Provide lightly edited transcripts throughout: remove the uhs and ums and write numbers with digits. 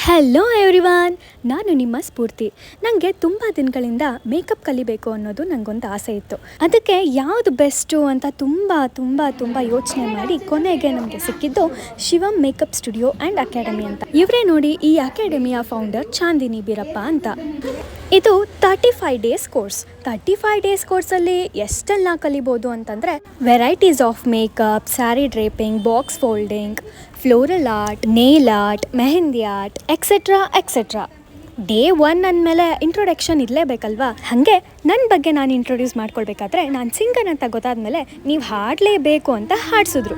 Hello everyone, ನಾನು ನಿಮ್ಮ ಸ್ಫೂರ್ತಿ. ನನಗೆ ತುಂಬ ದಿನಗಳಿಂದ ಮೇಕಪ್ ಕಲಿಬೇಕು ಅನ್ನೋದು ನನಗೊಂದು ಆಸೆ ಇತ್ತು. ಅದಕ್ಕೆ ಯಾವುದು ಬೆಸ್ಟು ಅಂತ ತುಂಬ ತುಂಬ ತುಂಬ ಯೋಚನೆ ಮಾಡಿ ಕೊನೆಗೆ ನಮಗೆ ಸಿಕ್ಕಿದ್ದು Shivam makeup studio and academy ಅಂತ. ಇವರೇ ನೋಡಿ ಈ ಅಕಾಡೆಮಿಯ ಫೌಂಡರ್ ಚಾಂದಿನಿ ಬೀರಪ್ಪ ಅಂತ. ಇದು 35 ಡೇಸ್ ಕೋರ್ಸ್. 35 ಡೇಸ್ ಕೋರ್ಸಲ್ಲಿ ಎಷ್ಟೆಲ್ಲ ಕಲಿಬೋದು ಅಂತಂದರೆ varieties of makeup, sari draping, box folding, floral art, nail art, mehndi art, etcetera. Day 1 ಅಂದಮೇಲೆ ಇಂಟ್ರೊಡಕ್ಷನ್ ಇರಲೇಬೇಕಲ್ವಾ? ಹಾಗೆ ನನ್ನ ಬಗ್ಗೆ ನಾನು ಇಂಟ್ರೊಡ್ಯೂಸ್ ಮಾಡ್ಕೊಳ್ಬೇಕಾದ್ರೆ ನಾನು ಸಿಂಗರ್ ಅಂತ ಗೊತ್ತಾದ್ಮೇಲೆ ನೀವು ಹಾಡಲೇಬೇಕು ಅಂತ ಹಾಡಿಸಿದ್ರು.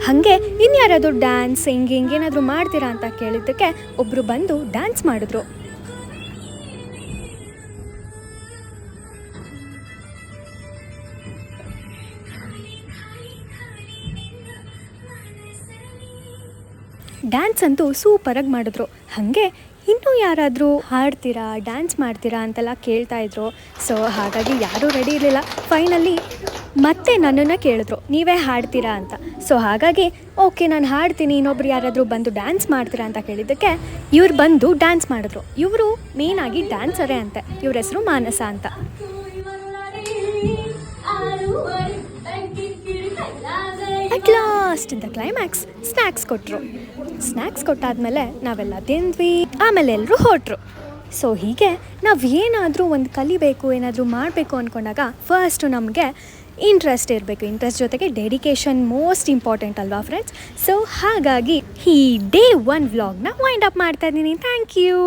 ಹಾಗೆ ಇನ್ಯಾರಾದರೂ ಡ್ಯಾನ್ಸ್, ಸಿಂಗಿಂಗ್ ಏನಾದರೂ ಮಾಡ್ತೀರಾ ಅಂತ ಕೇಳಿದ್ದಕ್ಕೆ ಒಬ್ಬರು ಬಂದು ಡ್ಯಾನ್ಸ್ ಮಾಡಿದ್ರು. ಡ್ಯಾನ್ಸ್ ಅಂತೂ ಸೂಪರಾಗಿ ಮಾಡಿದ್ರು. ಹಾಗೆ ಇನ್ನೂ ಯಾರಾದರೂ ಹಾಡ್ತೀರಾ, ಡ್ಯಾನ್ಸ್ ಮಾಡ್ತೀರಾ ಅಂತೆಲ್ಲ ಕೇಳ್ತಾಯಿದ್ರು. ಸೊ ಹಾಗಾಗಿ ಯಾರೂ ರೆಡಿ ಇರಲಿಲ್ಲ. ಫೈನಲಿ ಮತ್ತೆ ನನ್ನನ್ನು ಕೇಳಿದ್ರು, ನೀವೇ ಹಾಡ್ತೀರಾ ಅಂತ. ಸೊ ಹಾಗಾಗಿ ಓಕೆ ನಾನು ಹಾಡ್ತೀನಿ, ಇನ್ನೊಬ್ರು ಯಾರಾದರೂ ಬಂದು ಡ್ಯಾನ್ಸ್ ಮಾಡ್ತೀರಾ ಅಂತ ಕೇಳಿದ್ದಕ್ಕೆ ಇವ್ರು ಬಂದು ಡ್ಯಾನ್ಸ್ ಮಾಡಿದ್ರು. ಇವರು ಮೇಯ್ನಾಗಿ ಡ್ಯಾನ್ಸರೇ ಅಂತೆ. ಇವ್ರ ಹೆಸರು ಮಾನಸ ಅಂತ. At lost in the climax snacks ಕೊಟ್ಟರು. ಸ್ನ್ಯಾಕ್ಸ್ ಕೊಟ್ಟಾದ್ಮೇಲೆ ನಾವೆಲ್ಲ ತಿಂದ್ವಿ, ಆಮೇಲೆ ಎಲ್ಲರೂ ಹೊರಟ್ರು. ಸೊ ಹೀಗೆ ನಾವು ಏನಾದರೂ ಒಂದು ಕಲಿಬೇಕು, ಏನಾದರೂ ಮಾಡಬೇಕು ಅಂದ್ಕೊಂಡಾಗ ಫಸ್ಟು ನಮಗೆ ಇಂಟ್ರೆಸ್ಟ್ ಇರಬೇಕು. ಇಂಟ್ರೆಸ್ಟ್ ಜೊತೆಗೆ ಡೆಡಿಕೇಶನ್ ಮೋಸ್ಟ್ ಇಂಪಾರ್ಟೆಂಟ್ ಅಲ್ವಾ ಫ್ರೆಂಡ್ಸ್? ಸೊ ಹಾಗಾಗಿ ಈ ಡೇ 1 ವ್ಲಾಗ್ನ ವೈಂಡ್ ಅಪ್ ಮಾಡ್ತಾ ಇದ್ದೀನಿ. Thank you.